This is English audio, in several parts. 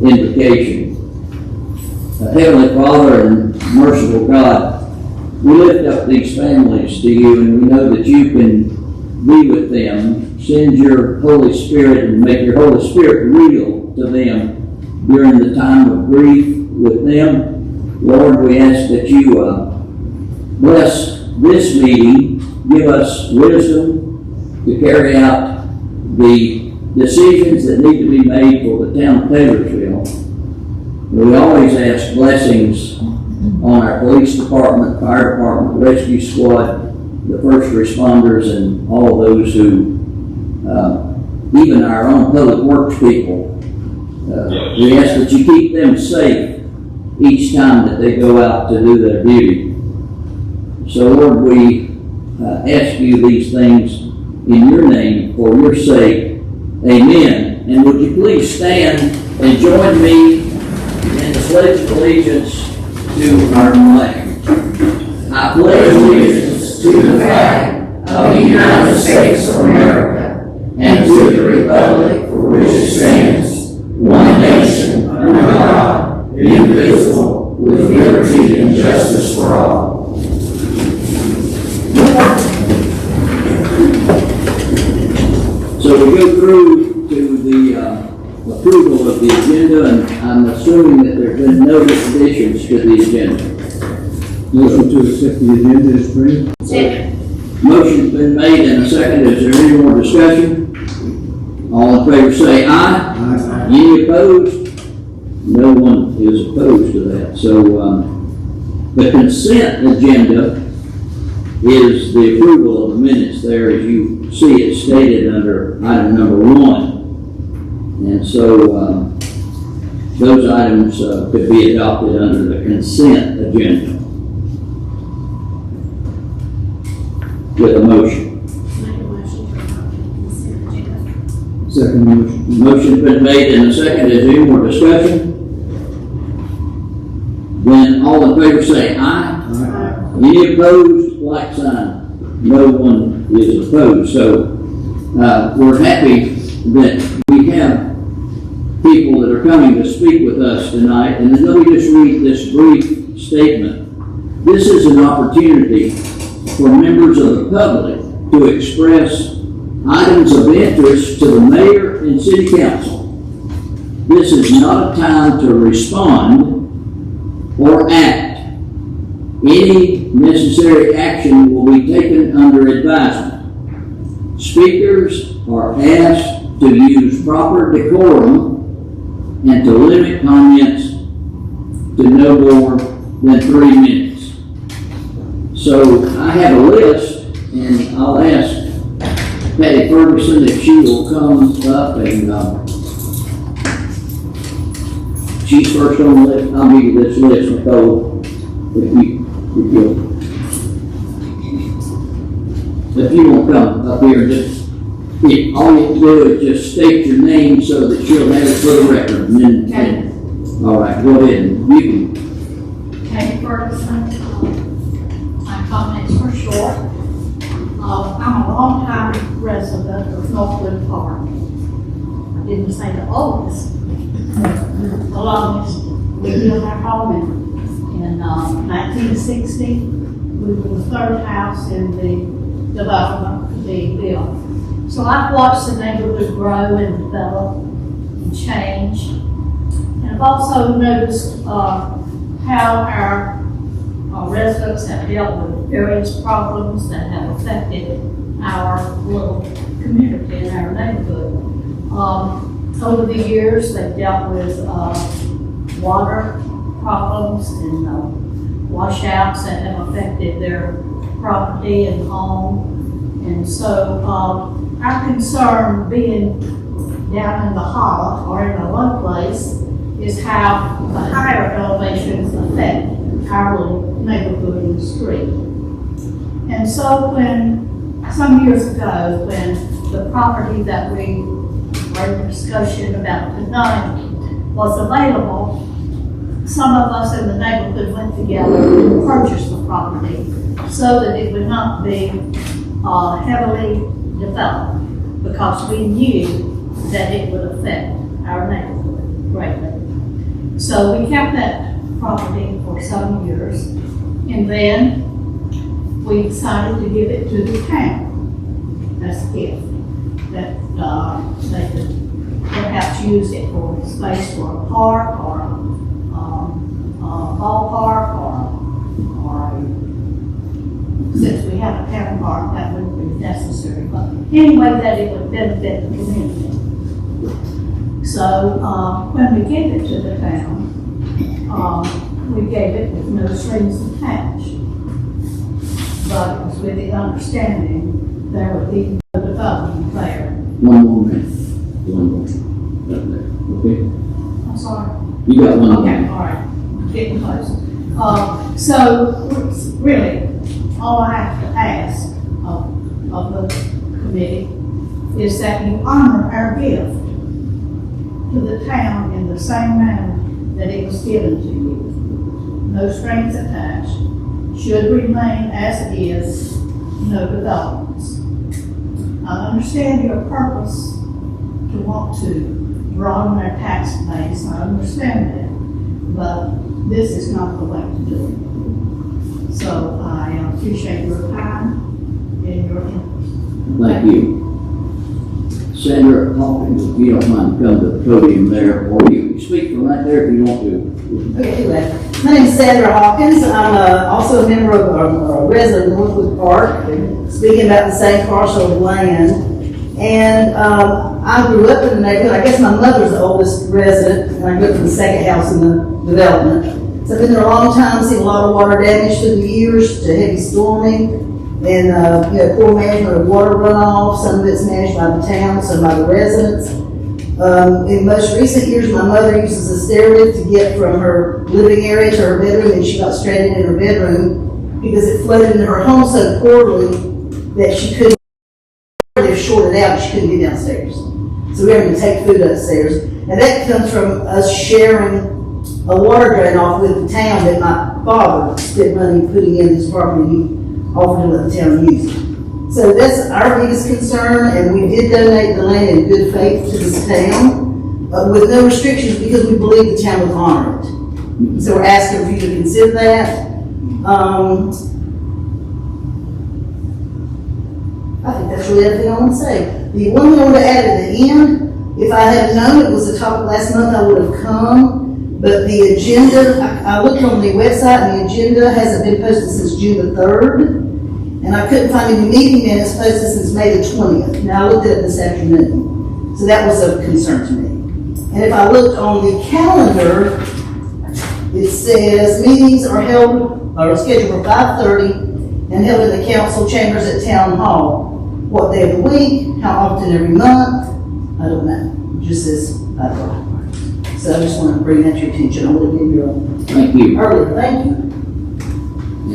invocation. Heavenly Father and merciful God, we lift up these families to you, and we know that you can be with them. Send your Holy Spirit and make your Holy Spirit real to them during the time of grief with them. Lord, we ask that you bless this meeting, give us wisdom to carry out the decisions that need to be made for the town of Taylorsville. We always ask blessings on our police department, fire department, rescue squad, the first responders, and all those who, even our own public works people. We ask that you keep them safe each time that they go out to do their duty. So Lord, we ask you these things in your name, for your sake. Amen. And would you please stand and join me in the Pledge of Allegiance to our flag. I pledge allegiance to the flag of the United States of America and to the republic for which it stands, one nation, under God, indivisible, with liberty and justice for all. So we go through to the approval of the agenda, and I'm assuming that there have been no additions to the agenda. Motion to accept the agenda is free. Second. Motion's been made and a second. Is there any more discussion? All in favor say aye. Aye. Any opposed? No one is opposed to that. So the consent agenda is the approval of the minutes there, as you see it stated under item number 1. And so those items could be adopted under the consent agenda with a motion. Make a motion to adopt the consent agenda. Second motion. Motion's been made and a second. Is there any more discussion? Then all in favor say aye. Aye. Any opposed, like sign. No one is opposed. So we're happy that we have people that are coming to speak with us tonight. And then let me just read this brief statement. This is an opportunity for members of the public to express items of interest to the mayor and city council. This is not a time to respond or act. Any necessary action will be taken under advisement. Speakers are asked to use proper decorum and to limit comments to no more than 3 minutes. So I have a list, and I'll ask Patty Ferguson if she will come up, and she's first on the list. I'll give you this list, Nicole, if you won't come up here, just all you have to do is just state your name so that she'll have it for the record. And then, all right, go ahead and you can. Patty Ferguson. My comments were short. I'm a longtime resident of Northwood Park. I didn't say the oldest, the longest. We built our home in 1960. We were the third house in the development to be built. So I've watched the neighborhood grow and develop and change. And I've also noticed how our residents have dealt with various problems that have affected our little community and our neighborhood. Over the years, they've dealt with water problems and washouts that have affected their property and home. And so our concern being down in the hollow or in a low place is how the higher elevations affect our little neighborhood and street. And so some years ago, when the property that we were in discussion about tonight was available, some of us in the neighborhood went together and purchased the property so that it would not be heavily developed, because we knew that it would affect our neighborhood greatly. So we kept that property for some years, and then we decided to give it to the town as a gift. That, they could perhaps use it for space for a park or a ballpark or since we have a town park, that wouldn't be necessary, but anyway, that it would benefit the community. So, when we gave it to the town, we gave it with no strings attached. But it was with the understanding there would be no development there. One more minute. One more. Right there. Okay? I'm sorry. You got one Okay, more. all right, getting close. So, really, all I have to ask of the committee is that you honor our gift to the town in the same manner that it was given to you. No strings attached, should remain as it is, no developments. I understand your purpose to want to broaden our tax base, I understand that, but this is not the way to do it. So I appreciate your time and your interest. Thank you. Senator Hawkins, if you don't mind, come to the podium there, or you can speak from right there if you want to. Okay, do that. My name is Sandra Hawkins. I'm also a member of a resident of Northwood Park, speaking about the same parcel of land. And I grew up in the neighborhood. I guess my mother's the oldest resident, and I grew up in the second house in the development. So I've been there a long time, seen a lot of water damage through the years to heavy storming. And, poor management of water runoff. Some of it's managed by the town, some by the residents. In most recent years, my mother uses a stair lift to get from her living area to her bedroom, and she got stranded in her bedroom because it flooded into her home so poorly that she couldn't, they shorted out, she couldn't get downstairs. So we had to take food upstairs. And that comes from us sharing a water drain off with the town that my father spent money putting in his property. He offered to let the town use it. So that's our biggest concern, and we did donate the land in good faith to this town, with no restrictions because we believe the town would honor it. So we're asking for you to consider that. I think that's really everything I want to say. The one thing I want to add at the end, if I had known it was the topic last month, I would have come. But the agenda, I looked on the website, and the agenda hasn't been posted since June the 3rd. And I couldn't find any meeting minutes posted since May the 20th. Now I looked at it this afternoon. So that was of concern to me. And if I looked on the calendar, it says meetings are scheduled for 5:30 and held in the council chambers at Town Hall. What day of the week, how often every month, I don't know. It just says 5:30. So I just want to bring that to your attention. I would have given you Thank you. earlier. Thank you.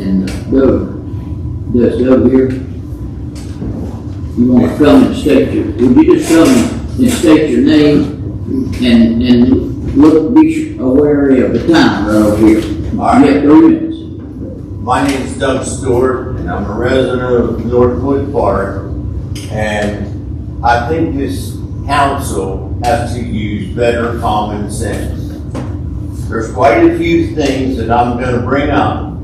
And Doug, does Doug here? You want to come and state would you just come and state your name and look, be aware of the time right over here. All right. You have 3 minutes. My name is Doug Stewart, and I'm a resident of Northwood Park. And I think this council has to use better common sense. There's quite a few things that I'm going to bring up.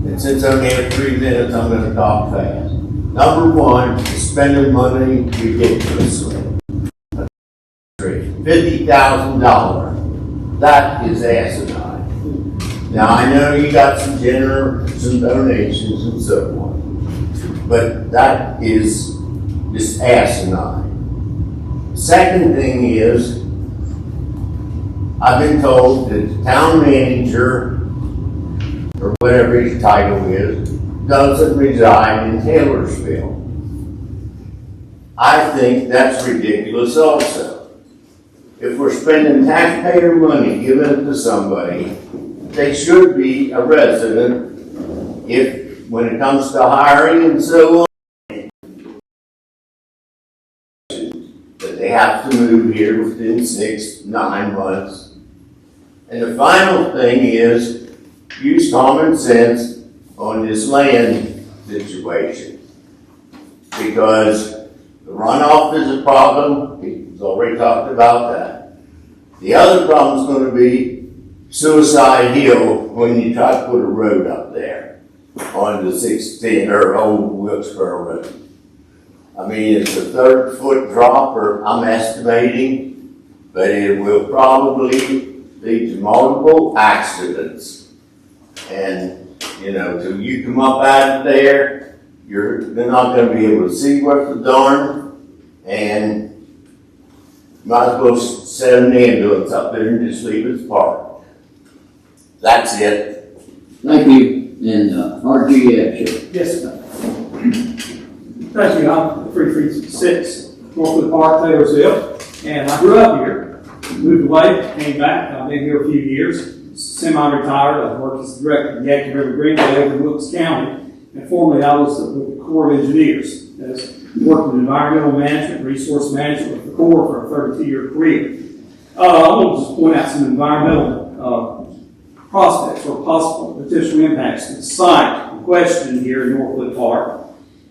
And since I only have 3 minutes, I'm going to talk fast. Number one is spending money ridiculously. $50,000. That is asinine. Now, I know you got some donations and so on, but that is just asinine. Second thing is, I've been told that the town manager, or whatever his title is, doesn't reside in Taylorsville. I think that's ridiculous also. If we're spending taxpayer money giving it to somebody, they should be a resident when it comes to hiring and so on. But they have to move here within 6-9 months. And the final thing is, use common sense on this land situation. Because the runoff is a problem, we've already talked about that. The other problem is going to be Suicide Hill, when you try to put a road up there on the 16, or old Wilkesboro Road. I mean, it's a 30-foot drop, or I'm estimating, but it will probably lead to multiple accidents. And, you know, till you come up out of there, they're not gonna be able to see worth a darn, and might as well set an ambulance up there and just leave it parked. That's it. Thank you, and RG Action. Yes, sir. Thank you. I'm 336 Northwood Park, Taylorsville, and I grew up here. Moved away, came back. I've been here a few years. Semi-retired. I've worked as the director of Yankee River Greenway over in Wilkes County, and formerly I was with the Corps of Engineers. Worked in environmental management, resource management with the Corps for a 32-year career. I want to just point out some environmental prospects or possible potential impacts to the site in question here in Northwood Park.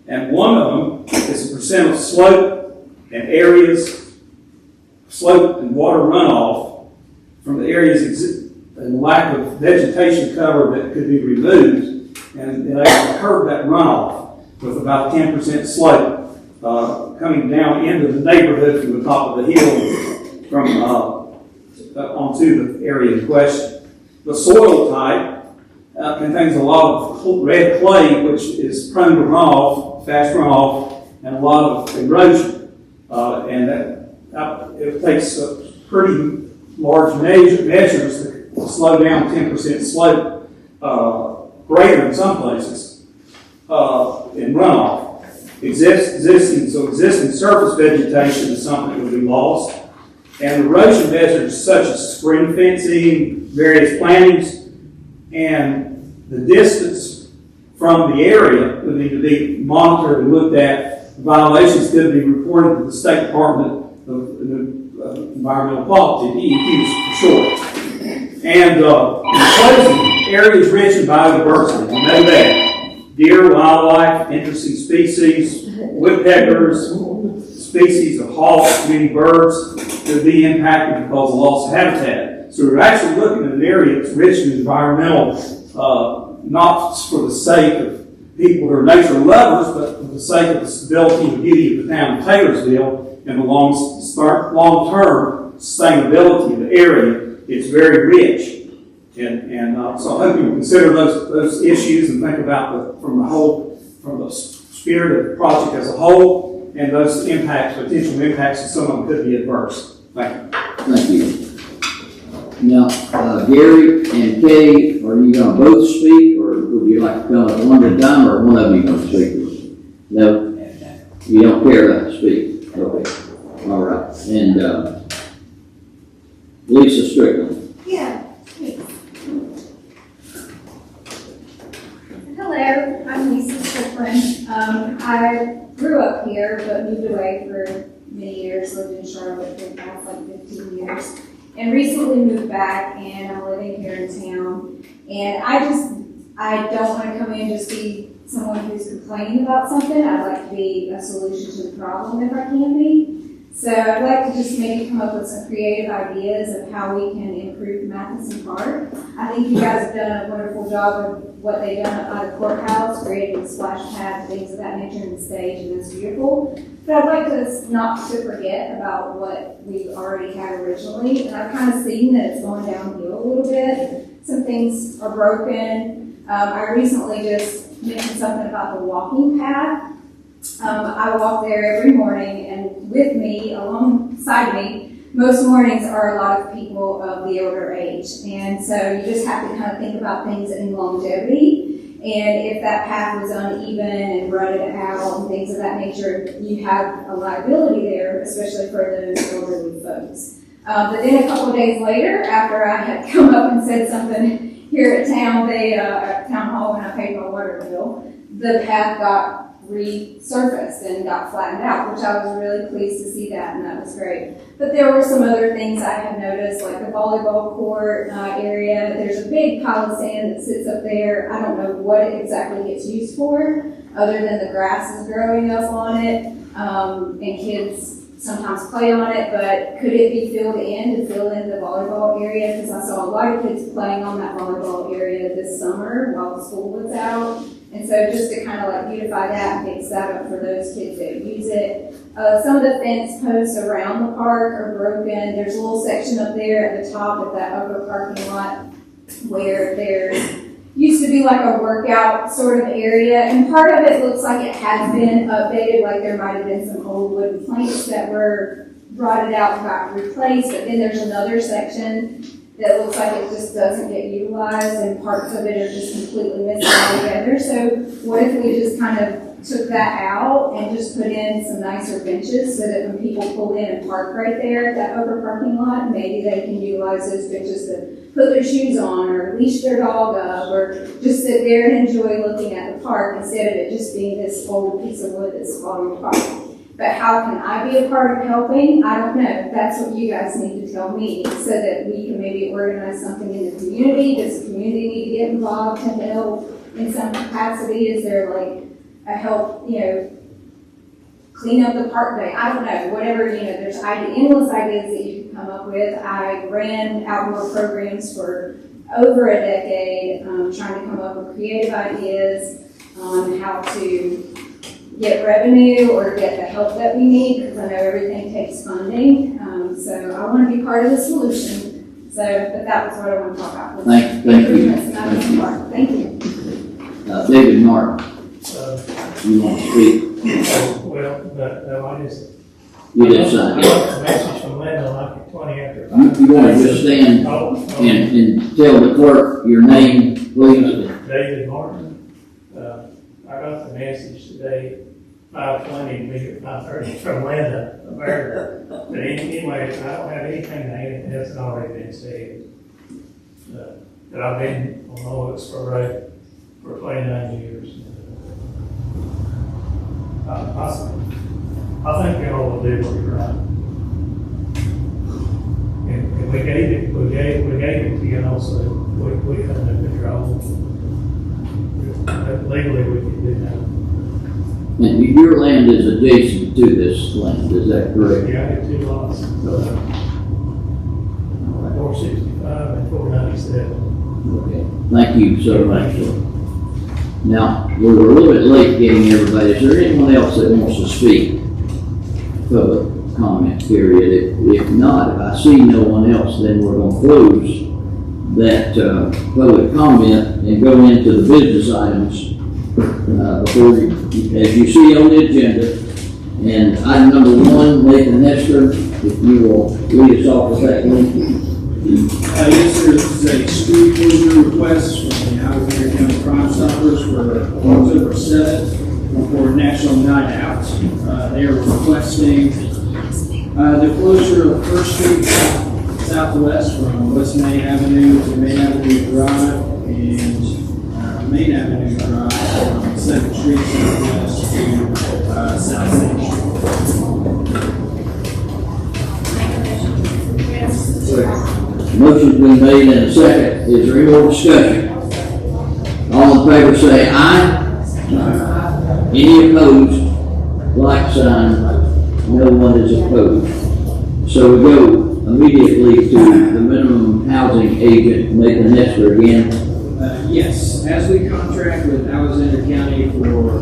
And one of them is the percent of slope and areas, slope and water runoff from the areas and lack of vegetation cover that could be removed, and they curb that runoff with about 10% slope coming down into the neighborhood from the top of the hill from onto the area in question. The soil type contains a lot of red clay, which is prone to runoff, fast runoff, and a lot of erosion. And it takes pretty large measures to slow down 10% slope, greater in some places, in runoff. Existing surface vegetation is something that would be lost. And erosion measures such as spring fencing, various plantings, and the distance from the area would need to be monitored and looked at. Violations could be reported to the State Department of Environmental Quality, DEQ for short. And in closing, areas rich in biodiversity, we know that. Deer, wildlife, interesting species, woodpeckers, species of hawks, many birds could be impacted because of loss of habitat. So we're actually looking at an area that's rich in environmental, not for the sake of people who are nature lovers, but for the sake of the stability and beauty of the town of Taylorsville and the long-term sustainability of the area. It's very rich. And so I hope you will consider those issues and think about from the spirit of the project as a whole, and those potential impacts, and some of them could be adverse. Thank you. Thank you. Now, Gary and Kay, are you going to both speak, or would you like to come at one at a time, or one of you going to speak? No? You don't care to speak? Okay. All right. And Lisa Strickland. Yeah. Hello, I'm Lisa Strickland. I grew up here but moved away for many years, lived in Charlotte for the past 15 years, and recently moved back, and I'm living here in town. And I don't want to come in and just be someone who's complaining about something. I'd like to be a solution to the problem if I can be. So I'd like to just maybe come up with some creative ideas of how we can improve Matheson Park. I think you guys have done a wonderful job of what they've done at the courthouse, creating the splash pad, things of that nature in the stage, and it's beautiful. But I'd like us not to forget about what we already had originally. And I've kind of seen that it's going downhill a little bit. Some things are broken. I recently just mentioned something about the walking path. I walk there every morning, and with me, alongside me, most mornings are a lot of people of the older age. And so you just have to kind of think about things in longevity. And if that path was uneven and rutted out and things of that nature, you have a liability there, especially for those elderly folks. But then a couple of days later, after I had come up and said something here at town, at town hall when I paid my water bill, the path got resurfaced and got flattened out, which I was really pleased to see that, and that was great. But there were some other things I had noticed, like the volleyball court area. There's a big pile of sand that sits up there. I don't know what it exactly gets used for, other than the grass is growing up on it, and kids sometimes play on it, but could it be filled in to fill in the volleyball area? Because I saw a lot of kids playing on that volleyball area this summer while the school was out. And so just to kind of like beautify that and fix that up for those kids that use it. Some of the fence posts around the park are broken. There's a little section up there at the top of that upper parking lot where there used to be like a workout sort of area, and part of it looks like it has been updated, like there might have been some old wooden planks that were rotted out and got replaced, but then there's another section that looks like it just doesn't get utilized, and parts of it are just completely missing altogether. So what if we just kind of took that out and just put in some nicer benches so that when people pull in and park right there at that upper parking lot, maybe they can utilize those benches to put their shoes on or leash their dog up or just sit there and enjoy looking at the park instead of it just being this old piece of wood that's falling apart. But how can I be a part of helping? I don't know. That's what you guys need to tell me so that we can maybe organize something in the community. Does the community need to get involved and help in some capacity? Is there like a help, clean up the park day? I don't know. Whatever, there's endless ideas that you can come up with. I ran outdoor programs for over a decade, trying to come up with creative ideas on how to get revenue or get the help that we need, because I know everything takes funding. So I want to be part of the solution. But that was what I want to talk about. Thank you. Thank you. David Martin, you want to speak? Well, I just. You did sign. I got a message from Linda like at 20 after 5. You want to just stand and tell the clerk your name, please? David Martin. I got the message today, 5:20, to be at 5:30 from Linda about her. But anyway, I don't have anything to add that hasn't already been said. But I've been on Oaks for 29 years. I think y'all will do what's right. And we gave it to you, so we couldn't have control. But legally, we can do that. And your land is adjacent to this land, is that correct? Yeah, I have 2 lots. 465 and 497. Okay, thank you so much. Now, we're a little bit late getting everybody. Is there anyone else that wants to speak? Public comment period. If not, if I see no one else, then we're going to close that public comment and go into the business items before as you see on the agenda. And item number 1, Nathan Hester, if you will lead us off with that one. Yes, sir. This is a street closure request from the Alexander County Crime Stoppers for October 7th for National Night Out. They are requesting the closure of First Street Southwest from West Main Avenue to Main Avenue Drive and Main Avenue Drive from 2nd Street Southwest to South 2nd Street. Motion's been made and a second. Is there any more discussion? All in favor say aye. Aye. Any opposed? Like sign. No one is opposed. So we go immediately to the minimum housing agent, Nathan Hester again. Yes, as we contract with Alexander County for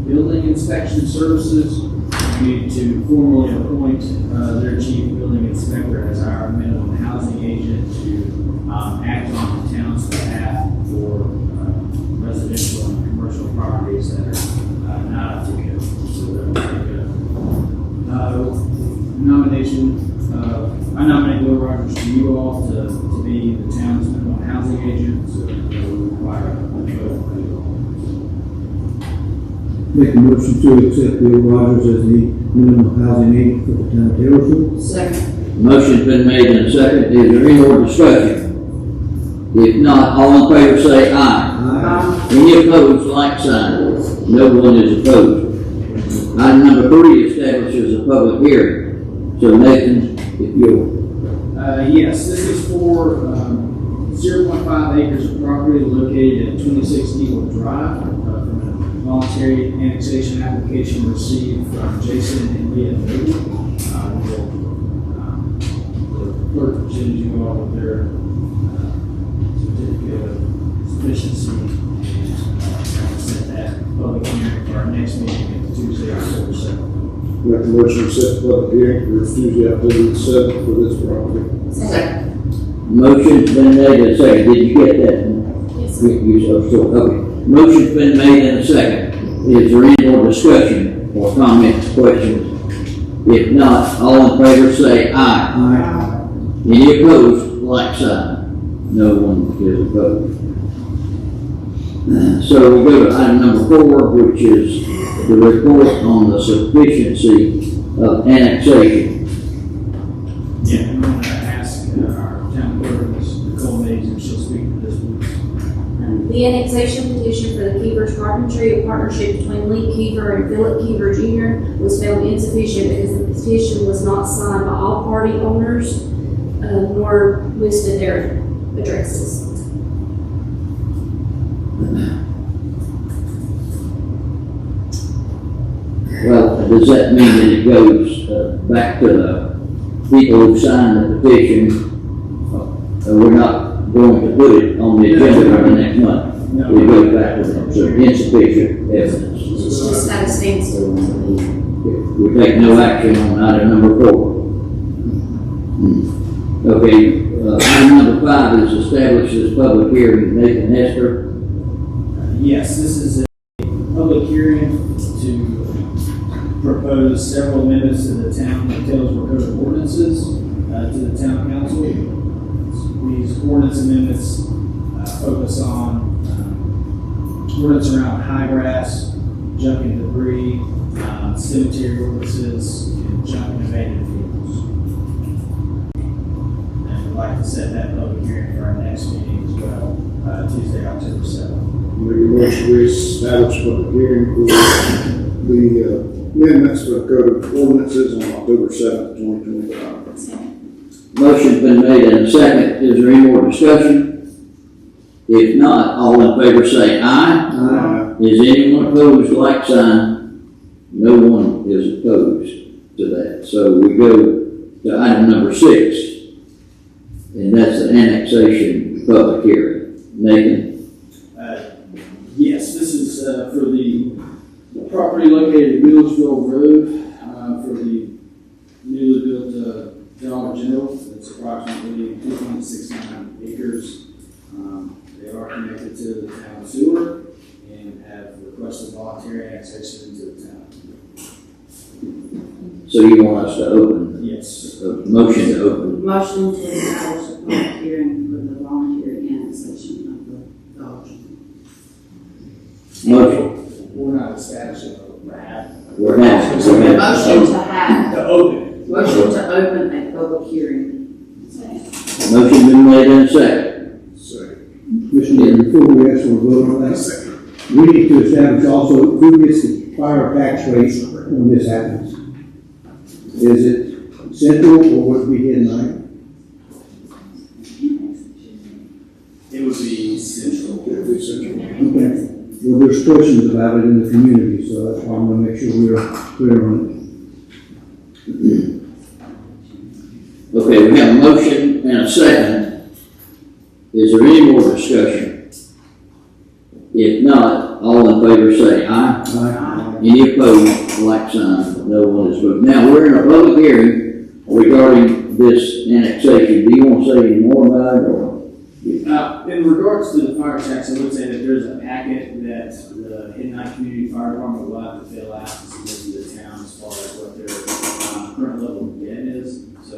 building inspection services, we need to formally appoint their chief building inspector as our minimum housing agent to act on the town's behalf for residential and commercial properties that are not up to code. So I nominate Will Rogers to you all to be the town's minimum housing agent, so it will require a vote. Make a motion to accept Bill Rogers as the minimum housing agent for the town of Taylorsville. Second. Motion's been made and a second. Is there any more discussion? If not, all in favor say aye. Aye. Any opposed, like sign. No one is opposed. Item number 3 establishes a public hearing. So Nathan, if you'll. Yes, this is for 0.5 acres of property located at 26 Eagle Drive. From voluntary annexation application received from Jason and Leah Newell. The clerk presented you all with their certificate of sufficiency and set that public hearing for our next meeting at Tuesday, October 7th. Make a motion to set the public hearing for Tuesday, October 7th for this property. Second. Motion's been made and seconded. Did you get that? Yes. Okay. Motion's been made and seconded. Is there any more discussion or comments, questions? If not, all in favor say aye. Aye. Any opposed, like sign. No one is opposed. So we go to item number 4, which is the report on the sufficiency of annexation. Yeah, I'm going to ask our town clerk, Ms. Nicole Mays, if she'll speak to this one. The annexation petition for the Keever's Carpentry, a partnership between Lee Keever and Philip Keever Jr., was found insufficient because the petition was not signed by all party owners, nor listed their addresses. Well, does that mean that it goes back to the people who signed the petition? We're not going to put it on the agenda for the next month. No. It goes back to them, so insufficient evidence. It's just at a standstill. We take no action on item number 4. Okay, item number 5 is establish this public hearing. Nathan Hester. Yes, this is a public hearing to propose several amendments to the town of Taylorsville Code of Ordinances to the town council. These ordinance amendments focus on ordinance around high grass, junk and debris, cemetery ordinances, and junk and abandoned vehicles. And we'd like to set that public hearing for our next meeting as well, Tuesday, October 7th. Make a motion to establish public hearing for the amendments to the Code of Ordinances on October 7th, 2025. Motion's been made and second. Is there any more discussion? If not, all in favor say aye. Aye. Is anyone opposed, like sign? No one is opposed to that. So we go to item number 6, and that's the annexation public hearing. Nathan? Yes, this is for the property located at Millersville Road for the newly built Dollar General. It's approximately 2.69 acres. They are connected to the town sewer and have requested voluntary annexation into the town. So you want us to open? Yes. A motion to open. Motion to establish a public hearing for the voluntary annexation of the Dollar General. Motion. We're not establishing, we're having. We're having. Motion to have, To open. motion to open a public hearing. Motion been made and second. Commissioner, before we ask for a vote on that, we need to establish also who gets the fire tax rate when this happens. Is it central or would it be hidden line? It would be central. Okay. Well, there's questions about it in the community, so that's why I want to make sure we're clear on it. Okay, we have a motion and a second. Is there any more discussion? If not, all in favor say aye. Aye. Any opposed, like sign. No one is opposed. Now, we're in a public hearing regarding this annexation. Do you want to say any more about it, or? In regards to the fire tax, I would say that there's a packet that the Hidden Community Fire Department will have to fill out and submit to the town as far as what their current level of debt is. So,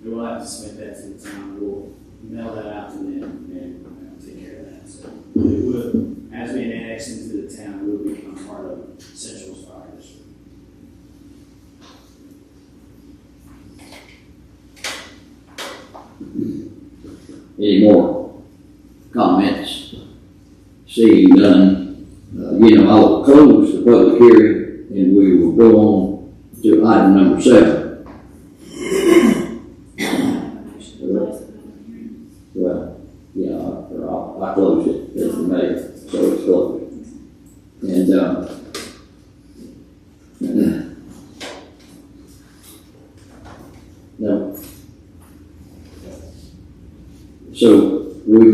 they will have to submit that to the town. We'll mail that out to them and take care of that. So it would, as being annexed into the town, it would become part of Central's Fire District. Any more comments? Seeing none, I'll close the public hearing and we will go on to item number 7. Well, yeah, I closed it, as the mayor, so it's closed. So we're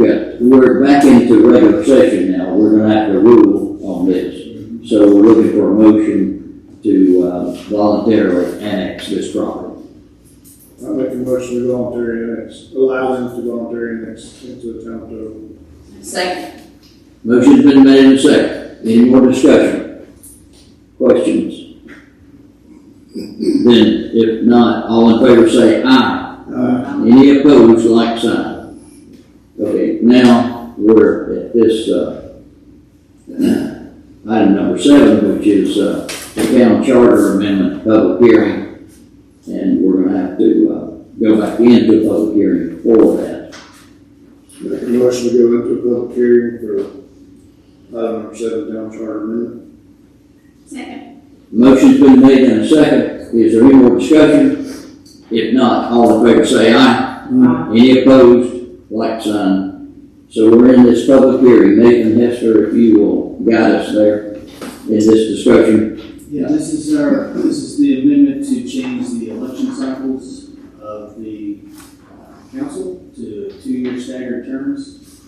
back into regular session now. We're gonna have to rule on this. So we're looking for a motion to voluntarily annex this property. I make a motion to voluntarily annex, allow them to voluntarily annex into the town of Dover. Second. Motion's been made and seconded. Any more discussion? Questions? Then, if not, all in favor say aye. Any opposed, like sign. Okay, now we're at this, item number 7, which is, the town charter amendment public hearing. And we're gonna have to, go back into a public hearing for that. Make a motion to go into a public hearing for item number 7, town charter amendment. Second. Motion's been made and a second. Is there any more discussion? If not, all in favor say aye. Any opposed, like sign. So we're in this public hearing. Nathan Hester, if you will guide us there in this discussion. Yeah, this is the amendment to change the election cycles of the council to 2-year staggered terms.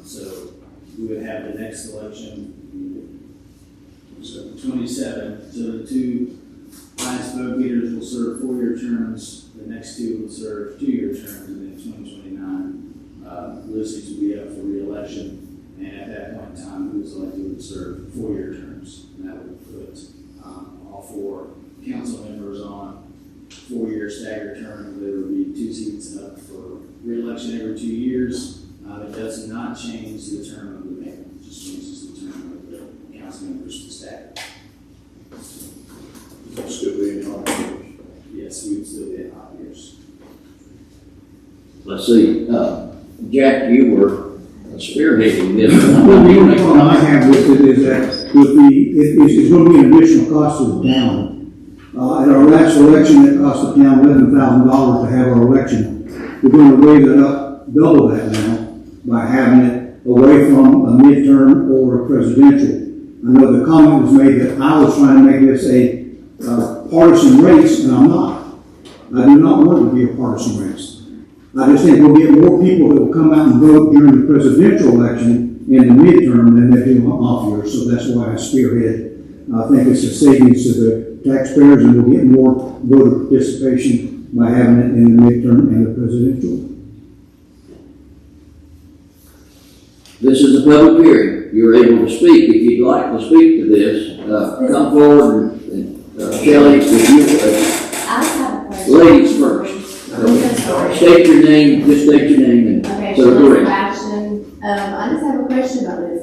So we would have the next election, so 27, so the 2 highest vote getters will serve 4-year terms, the next 2 will serve 2-year terms, and then 2029, Ulysses will be up for re-election, and at that point in time, who was elected would serve 4-year terms, and that would put all 4 council members on 4-year staggered terms. There would be 2 seats up for re-election every 2 years. It does not change the term of the mayor, it just changes the term of the council members to stagger. Still being on. Yes, we would still be at 5 years. Let's see, Jack, you were spearheading this. Well, the only problem I have with it is that it's going to be an additional cost to the town. At our last election, it cost the town $11,000 to have our election. We're going to raise it up, double that now, by having it away from a midterm or a presidential. I know the comment was made that I was trying to make this a partisan race, and I'm not. I do not want it to be a partisan race. I just think we'll get more people that will come out and vote during the presidential election in the midterm than they do off year, so that's why I spearhead. I think it's a savings to the taxpayers, and we'll get more voter participation by having it in the midterm and the presidential. This is a public hearing. You're able to speak. If you'd like to speak to this, come forward and Shelley, if you, I have a question. ladies first. State your name, just state your name and Okay, so Shelley correct. Sebastian. I just have a question about this,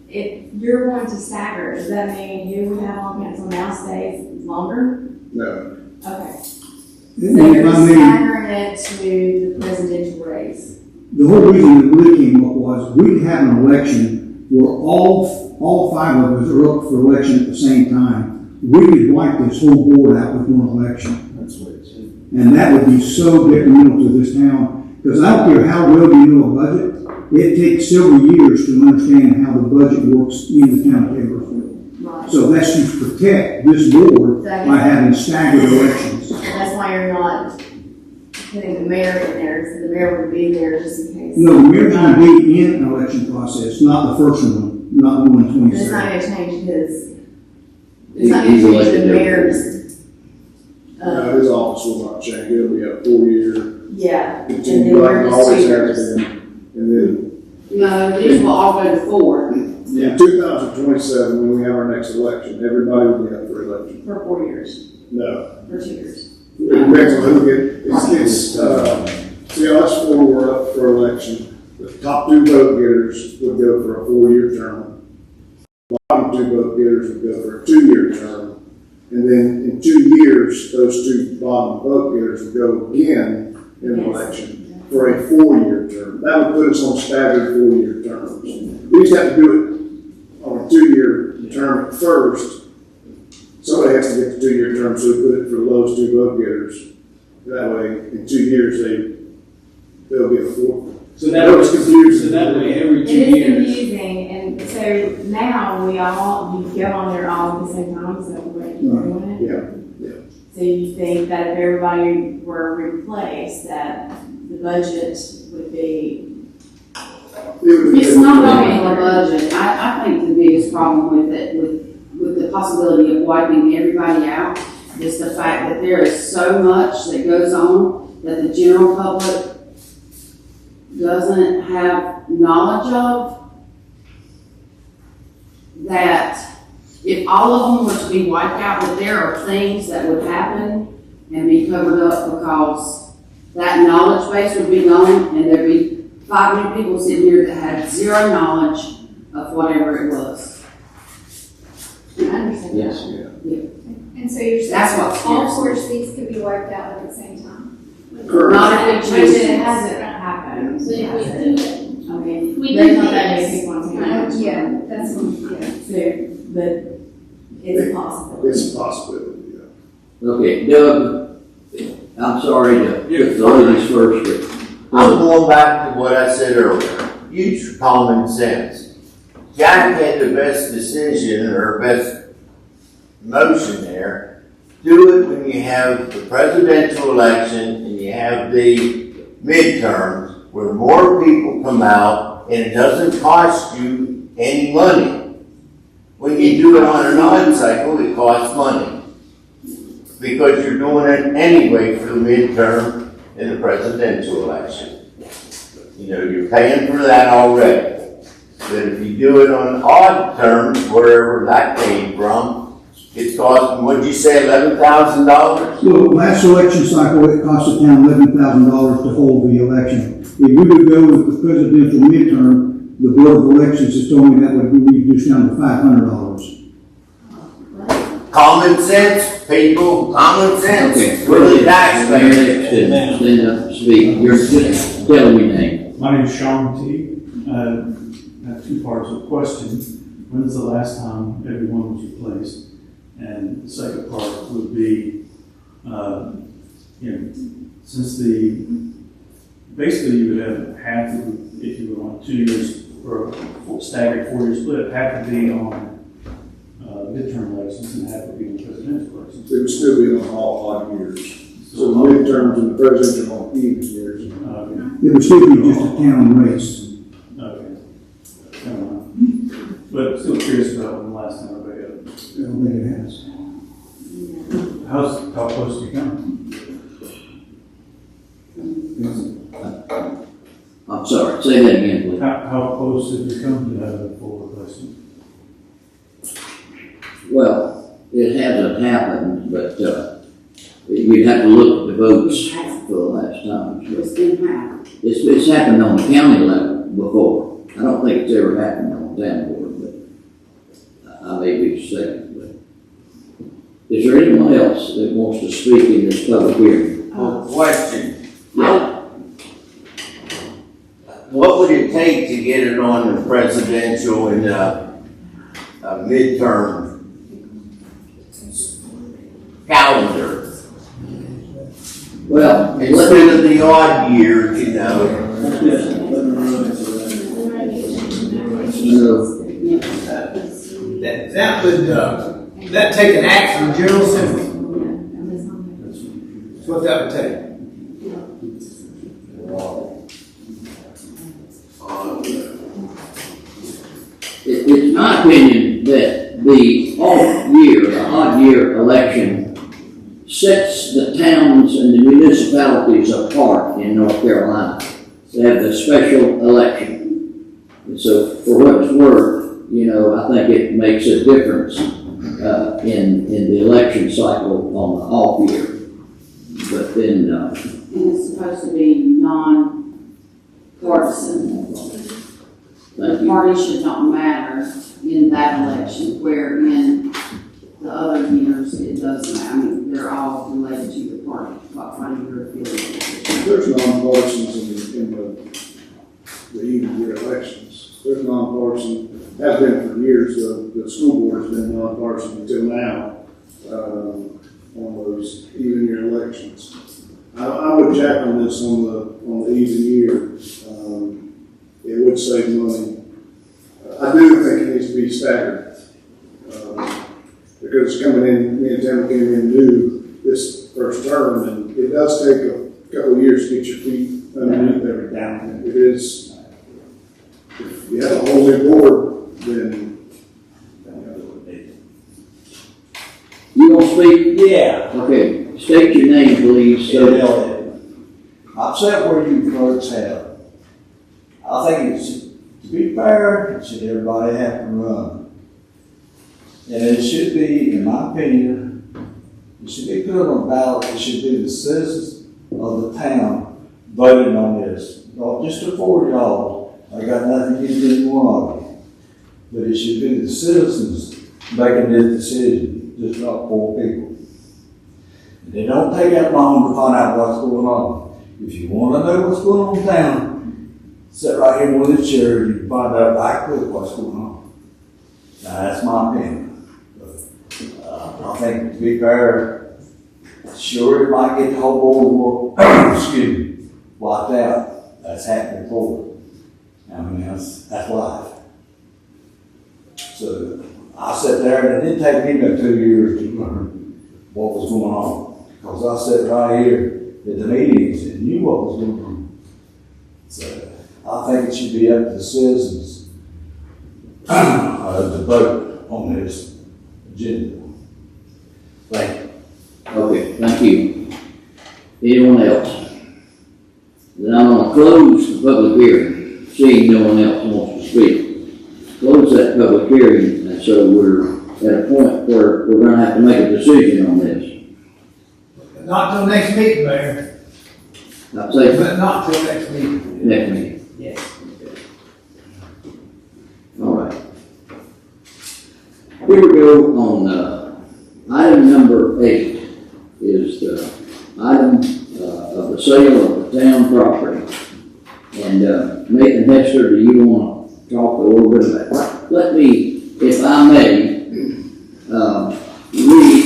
if you're going to stagger, does that mean you would have on council now stays longer? No. Okay. So And you're if I may, staggering it to the presidential race? the whole reason that we came up was we have an election where all 5 of us are up for election at the same time. We could wipe this whole board out with one election. That's what it said. And that would be so detrimental to this town, because I don't care how well you know a budget, it takes several years to understand how the budget works in the town of Taylorsville. Right. So that's to protect this board by having staggered elections. So that's why you're not putting the mayor in there, so the mayor would be there just in case. No, the mayor's going to be in an election process, not the first one, not the one in But it's not 27. gonna change his, it's He- not he's gonna change elected the every mayor's. No, his office will not change. It'll be a 4-year, Yeah. And then continue like we're it just always 2 has years. been. And then No, these will all go to 4. in 2027, when we have our next election, everybody will be up for election. For 4 years, No. for 2 years. It depends on who see, us 4 were up for election. The top 2 vote getters would go for a 4-year term. Bottom 2 vote getters would go for a 2-year term. And then in 2 years, those 2 bottom vote getters would go again in an Yes. election for a 4-year term. That would put us on staggered 4-year terms. We just have to do it on a 2-year term at first. Somebody has to get the 2-year term, so we put it for those 2 vote getters. That way, in 2 years, they'll be a 4. So that was confusing. So that way, every 2 It is years. confusing, and so now you go on there all at the same time, so we're doing it. Yeah. So you think that if everybody were replaced, that the budget would be, It's not only the budget, I think the biggest problem with it, with the possibility of wiping everybody out, is the fact that there is so much that goes on that the general public doesn't have knowledge of, that if all of them were to be wiped out, that there are things that would happen and be covered up because that knowledge base would be gone and there'd be 5 new people sitting here that had zero knowledge of whatever it was. I understand Yes. that. And so you're That's saying what all scares 4 seats could be wiped out at the same time? Correct. Not if we Which choose it to. hasn't happened. So if we do it, I mean, we there's do not that many this. people on town. Yeah, that's one, yeah. But it's possible. It's a possibility, yeah. Okay, Doug, I'm sorry to put the ladies first, I'm going back to what I said earlier. Use common sense. Jack had the best decision or best motion there. Do it when you have the presidential election and you have the midterms where more people come out and it doesn't cost you any money. When you do it on an odd cycle, it costs money. Because you're doing it anyway for the midterm and the presidential election. You know, you're paying for that already. But if you do it on odd terms, wherever that came from, it's costing, what'd you say, $11,000? Well, last election cycle, it cost the town $11,000 to hold the election. If we would go with the presidential midterm, the Board of Elections has told me that would be reduced down to $500. Common sense, people, common sense. okay. We're the Mayor taxpayers. next to stand up and speak. You're just telling me name. My name is Sean T. I have 2 parts of the question. When is the last time everyone was replaced? And the second part would be, since basically you would have half of, if you were on 2 years or a staggered 4-year split, half would be on midterm elections and half would be on presidential elections. It would still be on all odd years. So the midterms and the presidential on even years. It would still be just a town race. Okay. But still curious about when the last time everybody got it. I don't think it has. How close do you come? I'm sorry, say that again, please. How close have you come to having a full replacement? Well, it hasn't happened, but, you'd have to look at the votes for the last time. It's been happening. It's happened on the county level before. I don't think it's ever happened on the town board, but I may be mistaken. But is there anyone else that wants to speak in this public hearing? Question. Yeah. What would it take to get it on the presidential and midterm calendar? Well, Instead of the odd years, you know. That would, that take an act from the General Assembly. That's what that would take. It's my opinion that the odd year election sets the towns and the municipalities apart in North Carolina. They have the special election. And so for what it's worth, I think it makes a difference in the election cycle on the off year. But then, And it's supposed to be non-partisan. thank The you. party should not matter in that election, where in the other years, it does matter. I mean, they're all related to the party, what party you're affiliated with. There's non-partisans in the even year elections. There's non-partisan, has been for years, the school board has been non-partisan until now, on those even year elections. I would jack on this on the even year. It would save money. I do think it needs to be staggered. Because coming in, me and Tim came in new this first term, and it does take a couple of years to get your feet underneath down. It is, if you have a whole new board, then You gonna speak? Yeah, Okay, state your name, please. I've said where you folks have. I think it's, to be fair, it should everybody have to run. And it should be, in my opinion, it should be put on a ballot, it should be the citizens of the town voting on this. Not just the 4 y'all, I got nothing against any one of you. But it should be the citizens making this decision, just not 4 people. And it don't take that long to find out what's going on. If you want to know what's going on in town, sit right here with the chair and you can find out right quick what's going on. Now, that's my opinion. But, I think to be fair, sure, it might get the whole board, excuse me, wiped out. That's happened before. I mean, that's life. So, I sat there and it didn't take me but 2 years to learn what was going on. Because I sat right here at the meetings and knew what was going on. So, I think it should be up to the citizens to vote on this agenda. Thank you. Okay, thank you. Anyone else? Then I'm gonna close the public hearing, seeing no one else wants to speak. Close that public hearing, and so we're at a point where we're gonna have to make a decision on this. Not till next meeting, Mayor, I'd say but not till next meeting. next meeting. Yes. All right. Here we go on, item number 8 is the item, of the sale of the town property. And, Nathan Hester, do you want to talk a little bit about that? Let me, if I may, read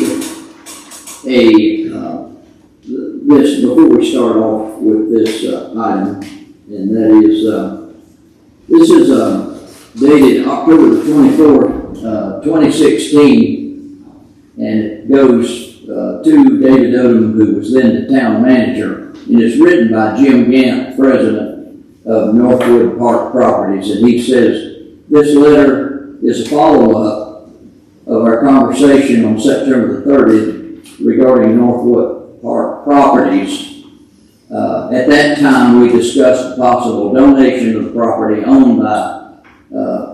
this before we start off with this, item. And that is, this is, dated October the 24th, 2016, and it goes to David Odom, who was then the town manager, and it's written by Jim Gant, president of Northwood Park Properties, and he says, this letter is a follow-up of our conversation on September the 30th regarding Northwood Park Properties. At that time, we discussed the possible donation of the property owned by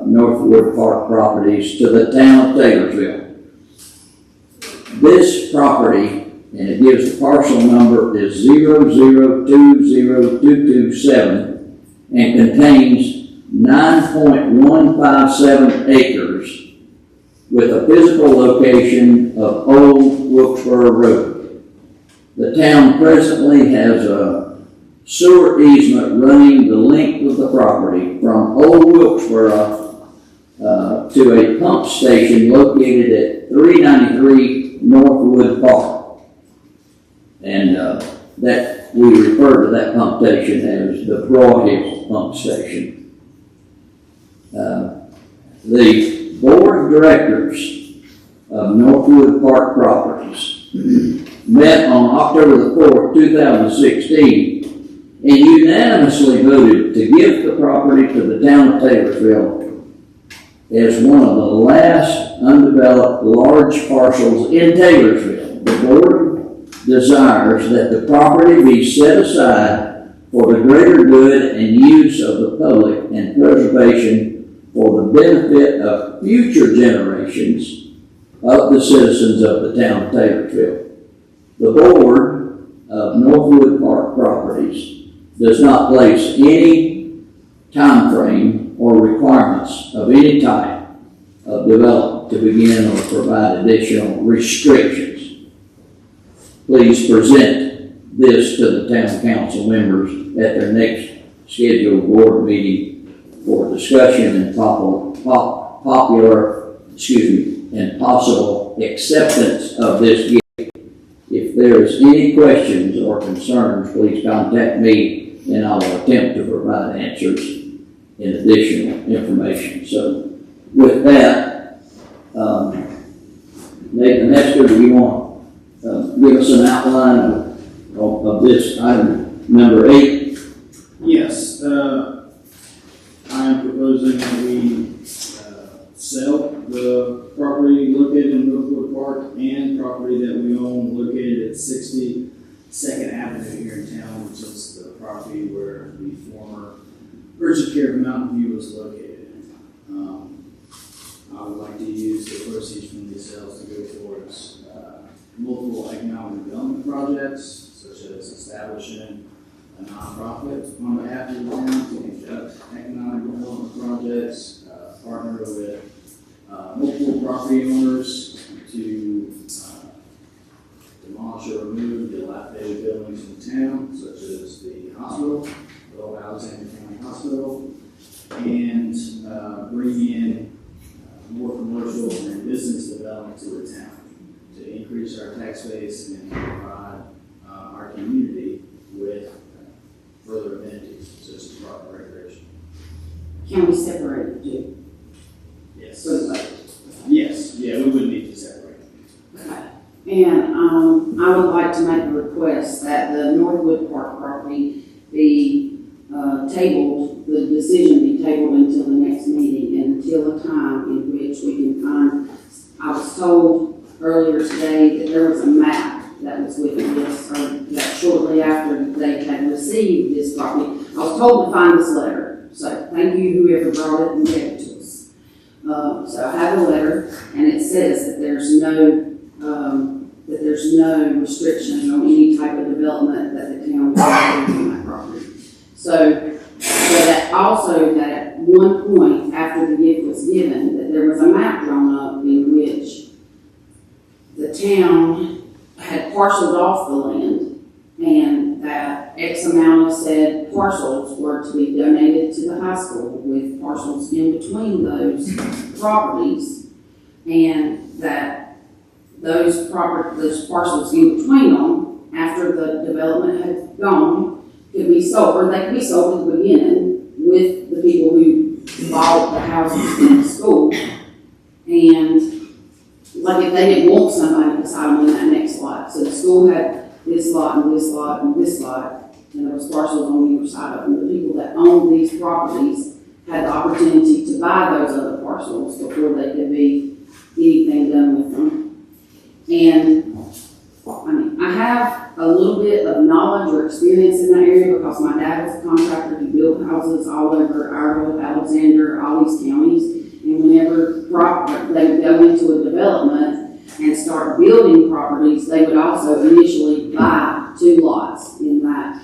Northwood Park Properties to the town of Taylorsville. This property, and it gives the parcel number, is 0020227 and contains 9.157 acres with a physical location of Old Wilkesboro Road. The town presently has a sewer easement running the length of the property from Old Wilkesboro to a pump station located at 393 Northwood Park. And that we refer to that pump station as the Broad Hill Pump Station. The Board of Directors of Northwood Park Properties met on October the 4th, 2016, and unanimously voted to give the property to the town of Taylorsville as one of the last undeveloped large parcels in Taylorsville. The board desires that the property be set aside for the greater good and use of the public and preservation for the benefit of future generations of the citizens of the town of Taylorsville. The board of Northwood Park Properties does not place any time frame or requirements of any type of development to begin or provide additional restrictions. Please present this to the town council members at their next scheduled board meeting for discussion and possible acceptance of this gift. If there is any questions or concerns, please contact me and I will attempt to provide answers and additional information. So with that, Nathan Hester, do you want to give us an outline of this item number 8? Yes. I am proposing that we sell the property located in Northwood Park and property that we own located at 62nd Avenue here in town, which is the property where the former urgent care of Mountain View was located. I would like to use the proceeds from these sales to go towards multiple economic development projects, such as establishing a nonprofit on behalf of the town to conduct economic development projects, partner with multiple property owners to demolish or remove dilapidated buildings in the town, such as the hospital, the old Alexander County Hospital, and bring in more commercial and business development to the town to increase our tax base and provide our community with further amenities such as park and recreation. Can we separate the two? Yes. Yes, yeah, we would need to separate. Okay. And I would like to make a request that the Northwood Park property be tabled, the decision be tabled until the next meeting and until a time in which we can find. I was told earlier today that there was a map that was with this, or that shortly after they had received this property. I was told to find this letter, so thank you whoever brought it and gave it to us. So I have a letter, and it says that there's no restriction on any type of development that the town will do on that property. So that also that at one point after the gift was given, that there was a map drawn up in which the town had parceled off the land, and that X amount of said parcels were to be donated to the high school, with parcels in between those properties, and that those parcels in between them, after the development had gone, could be sold, or they could be sold at the beginning with the people who bought the houses in the school. And like if they didn't want somebody beside them in that next lot. So the school had this lot and this lot and this lot, and there was parcels on either side of them. The people that owned these properties had the opportunity to buy those other parcels before they could be anything done with them. And I mean, I have a little bit of knowledge or experience in that area because my dad was a contractor who built houses all over Iredell, Alexander, all these counties. And whenever they would go into a development and start building properties, they would also initially buy 2 lots in that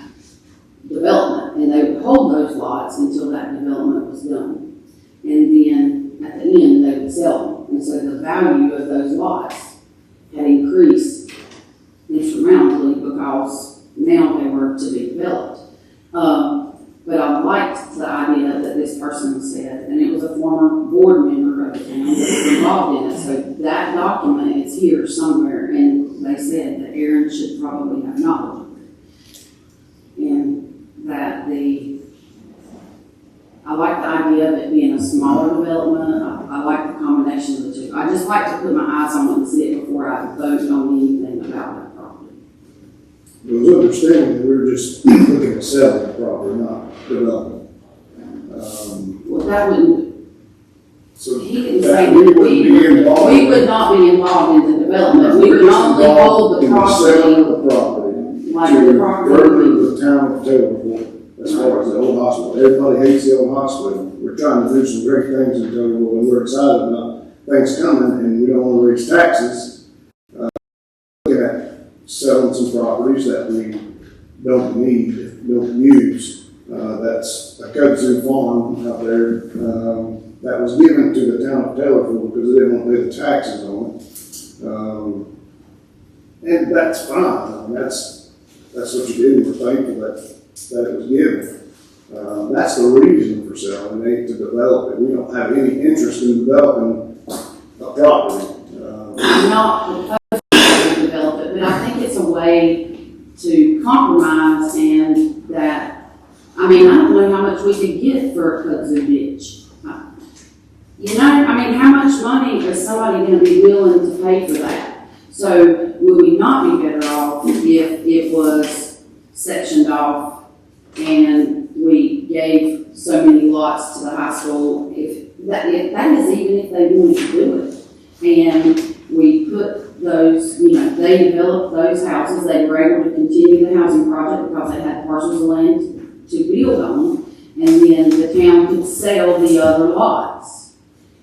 development, and they would hold those lots until that development was done. And then at the end, they would sell them. And so the value of those lots had increased insurmountably because now they were to be developed. But I liked the idea that this person said, and it was a former board member of the town that was involved in it, so that document is here somewhere, and they said that Aaron should probably have knowledge of it. And that I like the idea of it being a smaller development. I like the combination of the two. I just like to put my eyes on it and see it before I vote on anything about that property. It was understanding that we were just looking at selling the property, not developing. Well, that wouldn't, So he didn't that say we that wouldn't be involved. we would not be involved in the development. We would only hold the selling property, of the property like the to property. further the town of Taylorville as far as the old hospital. Everybody hates the old hospital. We're trying to do some great things in Taylorville, and we're excited about things coming, and we don't want to raise taxes. Looking at selling some properties that we don't need, don't use. That's a kudzu farm out there that was given to the town of Taylorville because they didn't want to pay the taxes on it. And that's fine. I mean, that's what you do. We're thankful that it was given. That's the reason for selling. It ain't to develop it. We don't have any interest in developing a property. I'm not proposing to develop it, but I think it's a way to compromise, and that, I mean, I don't know how much we could get for a kudzu ditch. You know, I mean, how much money is somebody going to be willing to pay for that? So would we not be better off if it was sectioned off and we gave so many lots to the high school, if that is even if they wanted to do it. And we put those, they developed those houses, they were able to continue the housing project because they had parcels of land to build on. And then the town could sell the other lots.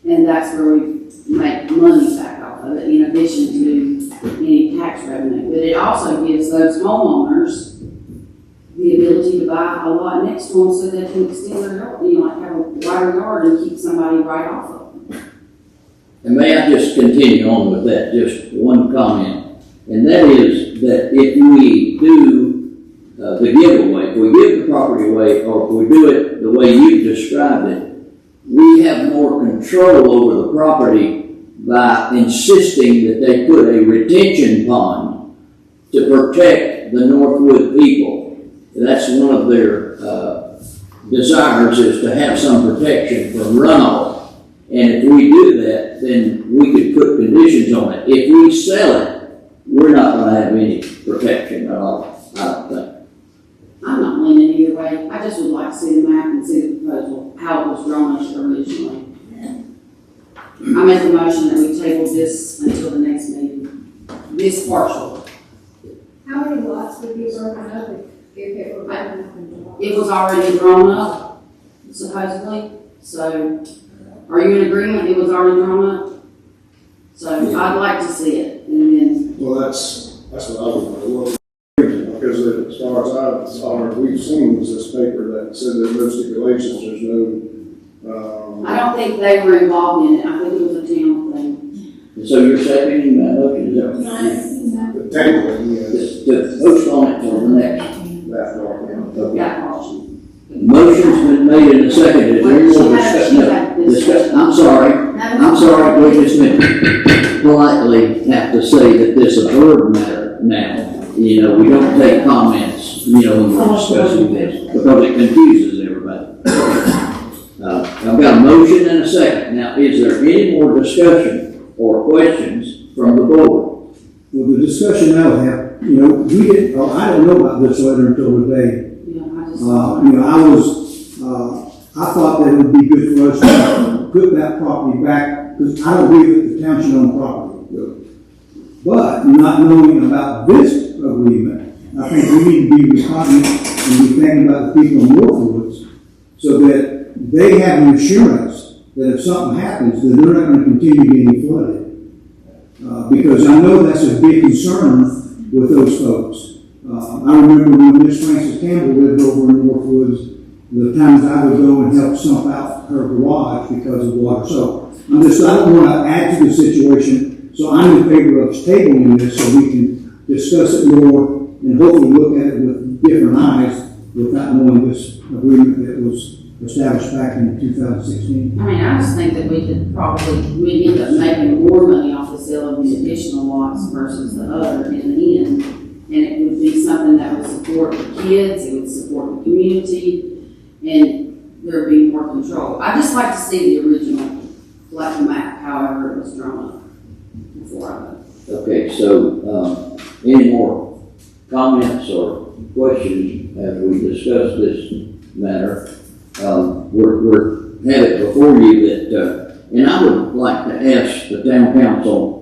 And that's where we make money back off of it, in addition to any tax revenue. But it also gives those homeowners the ability to buy a lot next to them so they can extend their yard, like have a wider yard and keep somebody right off of them. And may I just continue on with that, just one comment, and that is that if we do the giveaway, if we give the property away, or if we do it the way you described it, we have more control over the property by insisting that they put a retention pond to protect the Northwood people. That's one of their desires, is to have some protection from runoff. And if we do that, then we could put conditions on it. If we sell it, we're not going to have any protection at all, I don't think. I'm not leaning either way. I just would like to see the map and see the proposal, how it was drawn up originally. I make a motion that we table this until the next meeting, this partial. How many lots would be broken up if it were broken up into lots? It was already drawn up, supposedly, so are you in agreement it was already drawn up? So I'd like to see it, and then. Well, that's what I would want. Because as far as I saw, we've seen was this paper that said there's no stipulations, there's no, I don't think they were involved in it. I think it was a town thing. And so you're seconding that motion, is that what the tabling, yes, to postpone it till the next? that part, yeah. Okay. Got motion. Motion's been made and seconded. Is there any more discussion? I'm sorry, wait just a minute. Politely have to say that this is a board matter now. We don't take comments, when we're discussing this, because it confuses everybody. I've got a motion and a second. Now, is there any more discussion or questions from the board? Well, the discussion I would have, I didn't know about this letter until today. I thought that it would be good for us to put that property back, because I don't believe that the town should own property. But not knowing about this agreement, I think we need to be cognizant and be thinking about the people in Northwoods, so that they have an assurance that if something happens, then they're not going to continue getting flooded. Because I know that's a big concern with those folks. I remember when Miss Frances Campbell lived over in Northwoods, the times I would go and help sump out her garage because of water. So I don't want to add to the situation. So I'm in favor of tabling this so we can discuss it more and hopefully look at it with different eyes without knowing this agreement that was established back in 2016. I just think that we'd end up making more money off the sale of the additional lots versus the other in the end. And it would be something that would support the kids, it would support the community, and there'd be more control. I'd just like to see the original flat map, however it was drawn up before I vote. Okay, so any more comments or questions as we discuss this matter? We're had it before you that, and I would like to ask the town council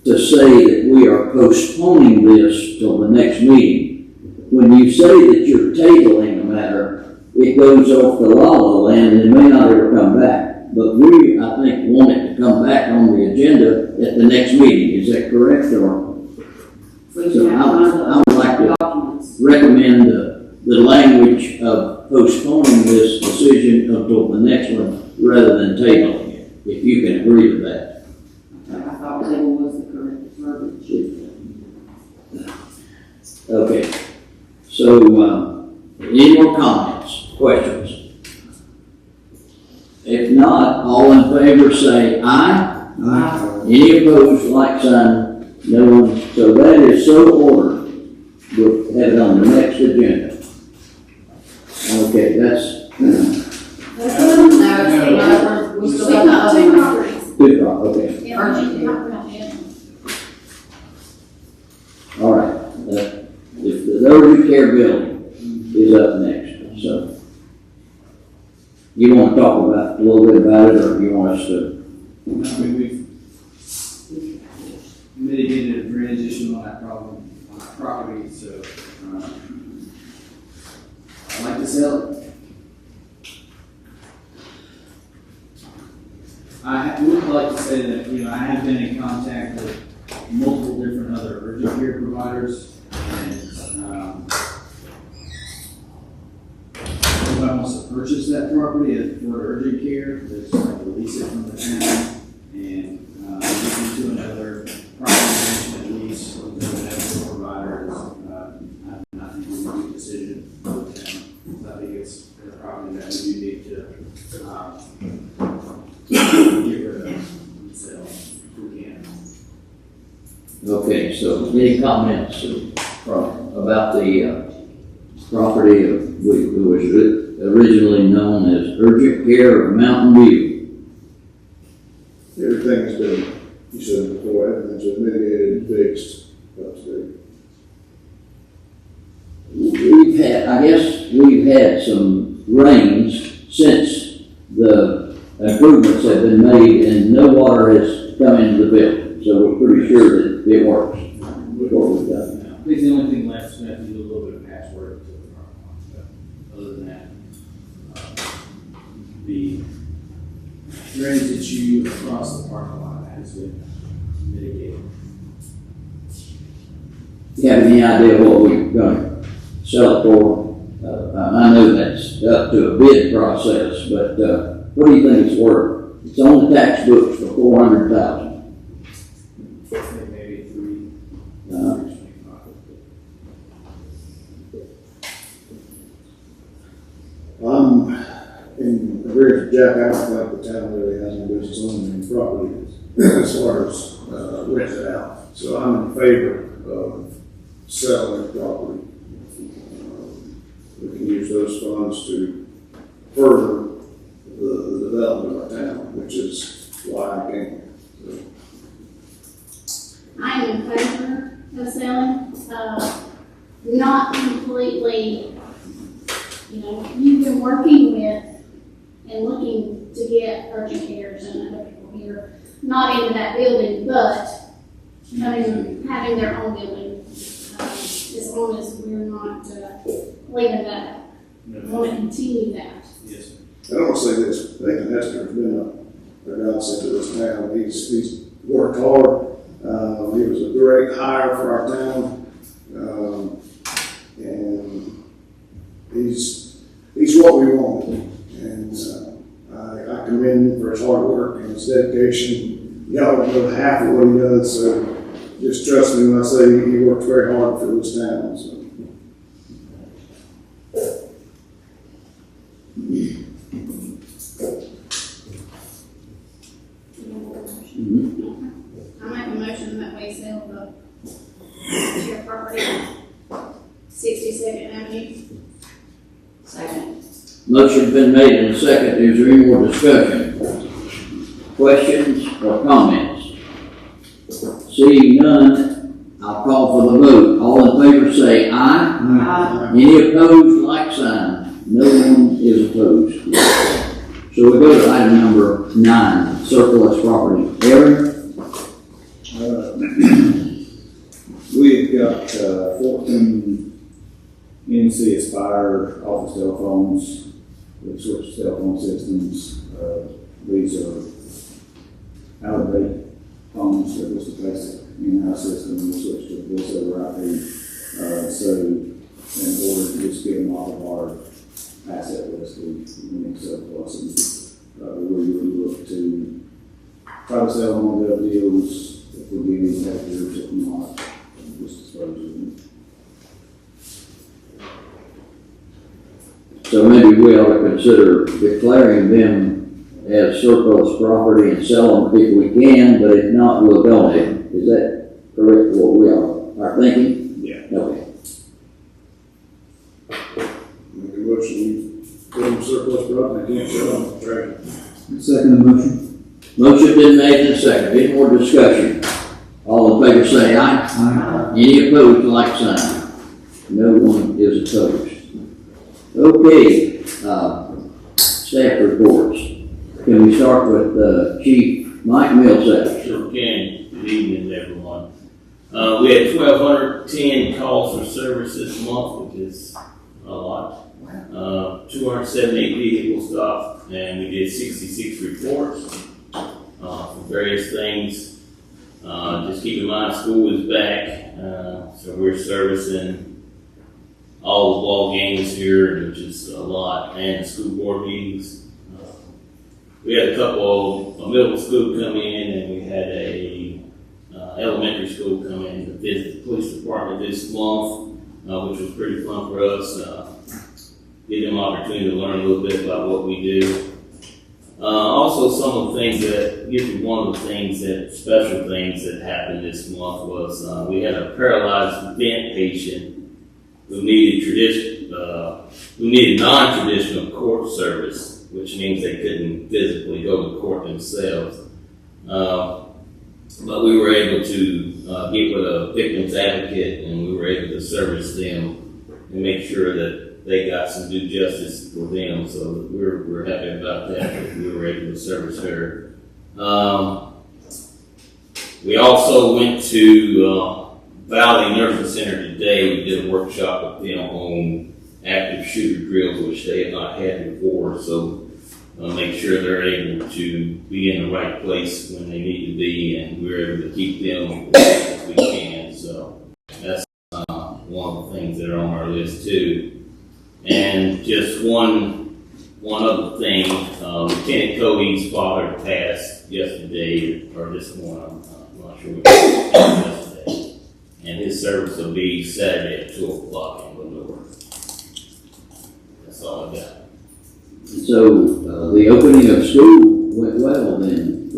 to say that we are postponing this till the next meeting. When you say that you're tabling the matter, it goes off the la-la land and it may not ever come back. But we, I think, want it to come back on the agenda at the next meeting. Is that correct? So I would like to recommend the language of postponing this decision until the next one rather than tabling it, if you can agree with that. I thought table was the correct verbiage. Okay. So, any more comments, questions? If not, all in favor say aye. Aye. Any opposed, like sign, no one. So that is so ordered. We'll have it on the next agenda. Okay, that's We still got two properties. good. Okay. All right. If the Over Care building is up next, so You wanna talk about, a little bit about it, or you want us to? I mean, we've mitigated a drainage issue on that problem, on that property, so, I'd like to sell it. I would like to say that, I have been in contact with multiple different other urgent care providers, and, if I wants to purchase that property for urgent care, there's like to lease it from the town, and, looking to another property management lease with another provider, I'm not making a good decision with them. I think it's a property that we do need to, get rid of and sell if we can. Okay, so any comments about the property of, which was originally known as Urgent Care of Mountain View? Everything has been, you said before, everything's been mitigated and fixed up to We've had some rains since the improvements have been made and no water has come into the building, so we're pretty sure that it works. What we've done now. I think the only thing left is we have to do a little bit of patchwork to the parking lot, but other than that, the drainage issue across the parking lot has been mitigated. Do you have any idea what we're gonna sell it for? I know that's up to a bid process, but, what do you think it's worth? It's on the tax books for $400,000. I think maybe three. In agreement with Jack, I don't think the town really has any business owning any property as far as renting it out. So I'm in favor of selling the property. We can use those funds to further the development of our town, which is why I came. I am in favor of selling, not completely, you've been working with and looking to get urgent cares and other people here, not into that building, but having their own building, as long as we're not leaving that. I want to continue that. Yes. I don't want to say this, Nathan Hester has been a godsend to this town. He's worked hard. He was a great hire for our town. And he's what we wanted. And I commend him for his hard work and his dedication. Y'all don't know half of what he does, so just trust me when I say he works very hard for this town. So. I make a motion that we sell the share property, 62nd Avenue. Second. Motion's been made and seconded. Is there any more discussion? Questions or comments? Seeing none, I'll call for the vote. All in favor say aye. Aye. Any opposed, like sign. No one is opposed. So we go to item number 9, surplus property. Aaron? We've got 14 NC Aspire office telephones. We've switched telephone systems. These are out-of-date phones. They're just a basic in-house system. We switched to voice over IP. So in order to just get them off of our asset list, we need surplus. And we would look to try to sell them on their deals if we get any factors, if not, just dispose of them. So maybe we ought to consider declaring them as surplus property and sell them if we can, but if not, we'll donate them. Is that correct, what we are thinking? Yeah. Okay. Make a motion, put them surplus property, can't sell them, track. Second motion. Motion been made and seconded. Any more discussion? All in favor say aye. Aye. Any opposed, like sign. No one is opposed. Okay, staff reports. Can we start with Chief Mike Millsap? Sure can. Good evening, everyone. We had 1,210 calls for service this month, which is a lot. 278 vehicles stopped, and we did 66 reports for various things. Just keep in mind, school is back, so we're servicing all the ball games here, which is a lot, and school board meetings. We had a couple of middle school come in, and we had a elementary school come in to visit the police department this month, which was pretty fun for us. Give them opportunity to learn a little bit about what we do. Also, some of the things that, one of the things that, special things that happened this month was we had a paralyzed vent patient who needed non-traditional court service, which means they couldn't physically go to court themselves. But we were able to get with a victim's advocate, and we were able to service them and make sure that they got some due justice for them. So we're happy about that we were able to service her. We also went to Valley Nursing Center today. We did a workshop with them on active shooter drills, which they have not had before. So make sure they're able to be in the right place when they need to be, and we're able to keep them as we can. So that's one of the things that are on our list too. And just one other thing, Lieutenant Cody's father passed yesterday or this morning. I'm not sure which yesterday. And his service will be Saturday at 2 o'clock in Lenore. That's all I got. So, the opening of school went well then,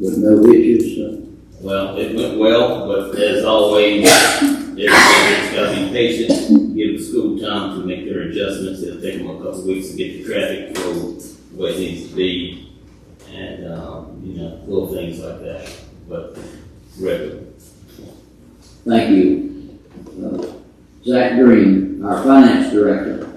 with no hitches? Well, it went well, but as always, it's got to be patient, give the school time to make their adjustments. It'll take them a couple of weeks to get the traffic flow the way it needs to be, and, little things like that, but regular. Thank you. Zach Green, our finance director.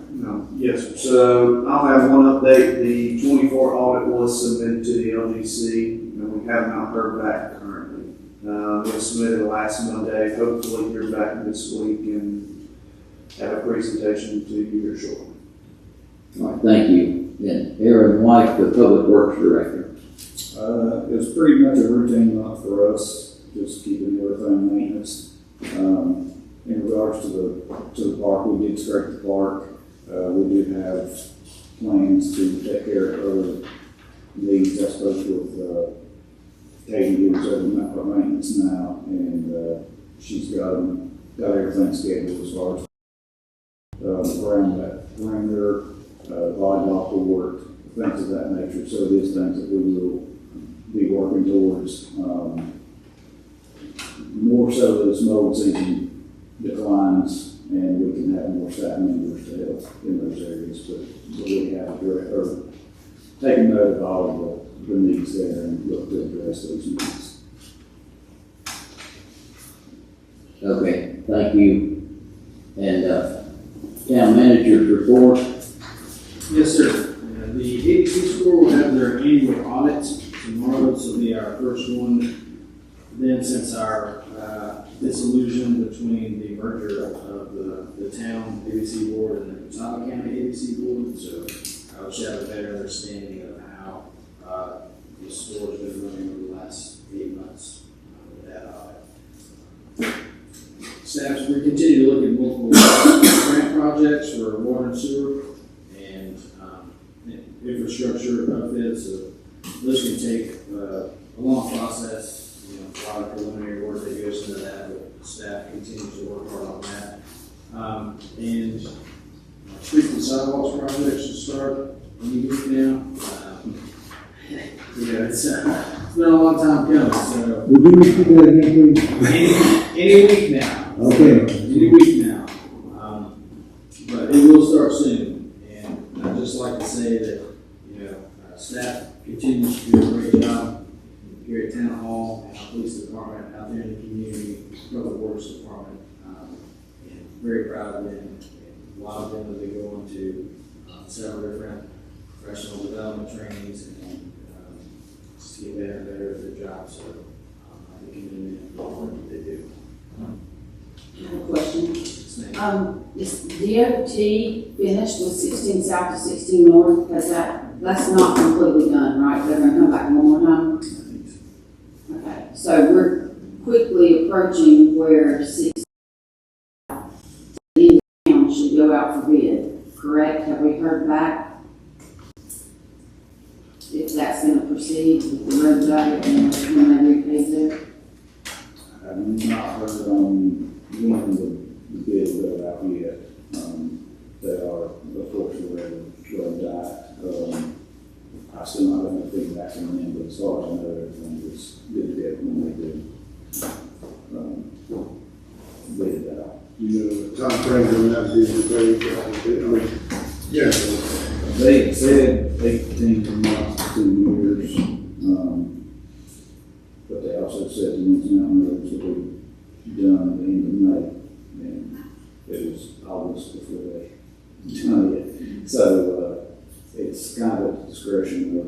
Yes, sir. So I'll have one update. The 24 audit was submitted to the LGC, and we have not heard back currently. It was submitted last Monday. Hopefully hear back this week and have a presentation to you here shortly. All right, thank you. And Aaron White, the public works director. It was pretty much a routine month for us, just keeping everything maintenance. In regards to the park, we did scrape the park. We do have plans to take care of other needs. I spoke with Katie, who's over the maintenance now, and she's got everything scheduled as far as around that perimeter, body lock work, things of that nature. So it is things that we will be working towards. More so that as mold season declines, and we can have more staff members to help in those areas, but we have taken note of all of the needs there and look to address those needs. Okay, thank you. And town manager's report. Yes, sir. The ABC school will have their annual audit tomorrow. This will be our first one then since our dissolution between the merger of the town ABC board and the Catawba County ABC board. So I should have a better understanding of how the store has been running over the last 8 months with that audit. Staff, we continue to look at multiple grant projects for water and sewer and infrastructure upfits. So this can take a long process. A lot of preliminary work that goes into that, but staff continues to work hard on that. And streets and sidewalks projects should start any week now. It's been a long time coming, so. Would you repeat that again, please? Any week now. Okay. Any week now. But it will start soon. And I'd just like to say that, staff continues to do a great job here at Town Hall and our police department out there in the community, public works department, and very proud of them. And a lot of them will be going to several different professional development trainings and, just to get better and better at their job, so, I think in the work that they do. I have a question. Yes, ma'am. Is DOT finished with 16 South to 16 North? Because that's not completely done, right? They're gonna come back one more time? Okay, so we're quickly approaching where 16 in town should go out for bid, correct? Have we heard back? If that's gonna proceed with the road diet and when they repave there? I've not heard on when the bid will go out yet. They are, of course, ready to go die. I still not have any feedback from them, but as far as I know, everything is good to go when they do. Bid it out. You know, the time frame on that bid, yeah. They said 18 months to 2 years. But they also said the Winds Mountain roads will be done at the end of May. And it was August before they done it. So, it's kind of a discretion of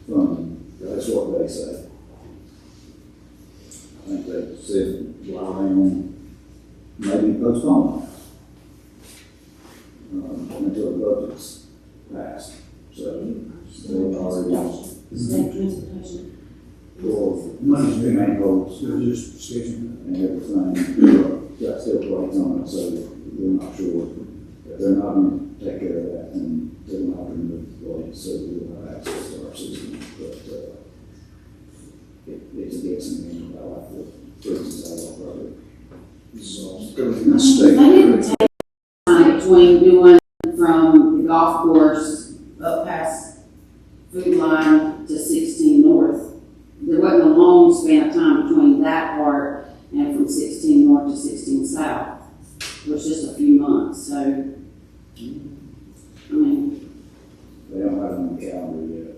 funding. That's what they say. I think they said rely on maybe postpone until the budget's passed. So they already State transportation. for manholes and everything. Got still plates on it, so we're not sure. If they're not going to take care of that, then they're not going to move the plates, so we'll have access to our system. But it's a guessing game about like the bridges out of our project. So it's going to be a mistake. They didn't take time between doing from the golf course up past Food Line to 16 North. There wasn't a long span of time between that part and from 16 North to 16 South. It was just a few months, so, I mean. They don't have it on the calendar yet.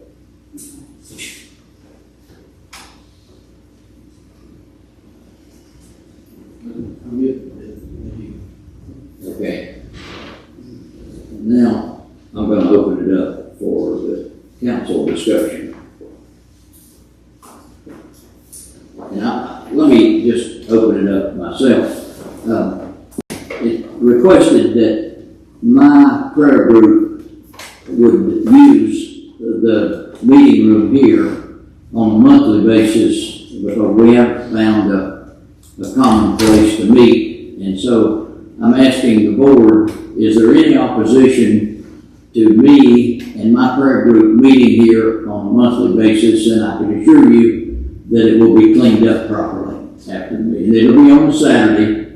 I'm good. Okay. Now, I'm gonna open it up for the council discussion. Now, let me just open it up myself. It requested that my prayer group would use the meeting room here on a monthly basis because we haven't found a common place to meet. And so I'm asking the board, is there any opposition to me and my prayer group meeting here on a monthly basis? And I can assure you that it will be cleaned up properly after the meeting. It'll be on Saturday,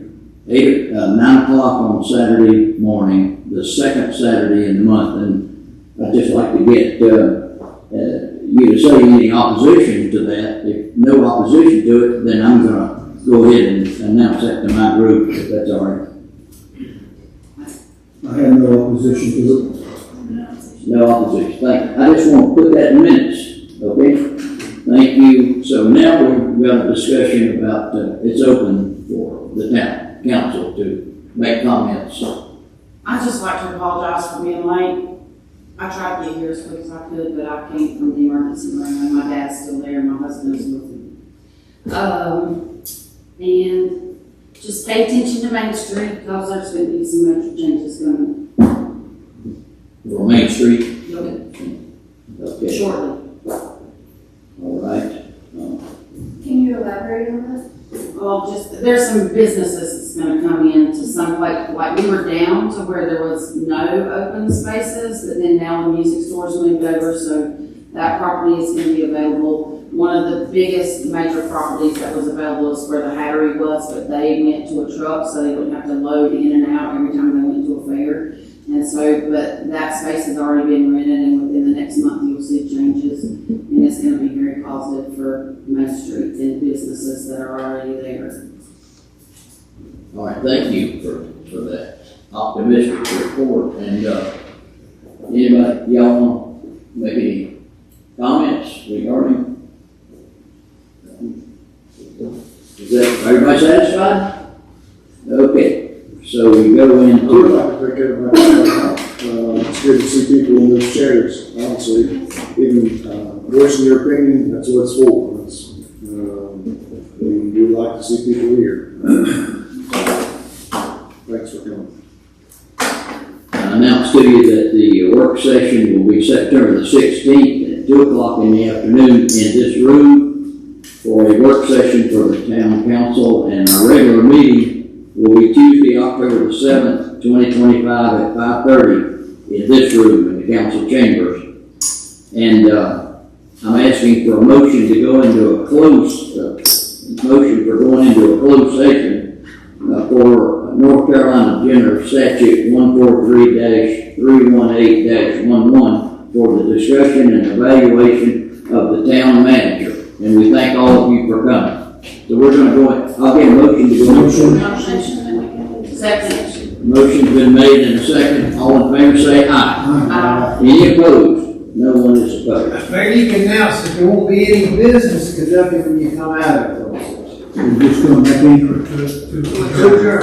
9 o'clock on Saturday morning, the second Saturday in the month. And I'd just like to get you to say any opposition to that. If no opposition to it, then I'm going to go ahead and announce that to my group, if that's all right. I have no opposition to it. No opposition. Thank you. I just want to put that in minutes, okay? Thank you. So now we've got a discussion about, it's open for the town council to make comments. I'd just like to apologize for being late. I tried to get here as quick as I could, but I came from the emergency room and my dad's still there and my husband is with me. And just pay attention to Main Street because there's going to be some major changes coming. For Main Street? Okay. Shortly. All right. Can you elaborate on that? Well, just, there's some businesses that's gonna come in to some, like we were down to where there was no open spaces, but then now the music stores moved over, so that property is gonna be available. One of the biggest major properties that was available is where the Hattery was, but they went to a truck, so they wouldn't have to load in and out every time they went to a fair. And so, but that space has already been rented, and within the next month, you'll see changes. And it's gonna be very positive for Main Street and businesses that are already there. All right, thank you for that optimistic report. And anybody, y'all want to make any comments regarding? Is that, everybody satisfied? Okay, so we go into. It's good to see people in those chairs. I don't honestly, even, voicing your opinion, that's what it's for. We would like to see people here. Thanks for coming. I announce to you that the work session will be September the 16th at 2 o'clock in the afternoon in this room for a work session for the town council, and our regular meeting will be Tuesday, October the 7th, 2025 at 5:30 in this room in the council chambers. And I'm asking for a motion to go into a closed session for North Carolina General Statute 143-318-11 for the discussion and evaluation of the town manager. And we thank all of you for coming. So we're going to go, I'll get a motion to go into. Second. Motion's been made and a second. All in favor say aye. Aye. Any opposed? No one is opposed. Maybe you can announce that there won't be any business conducted when you come out of it. We'll just come back in. To adjourn.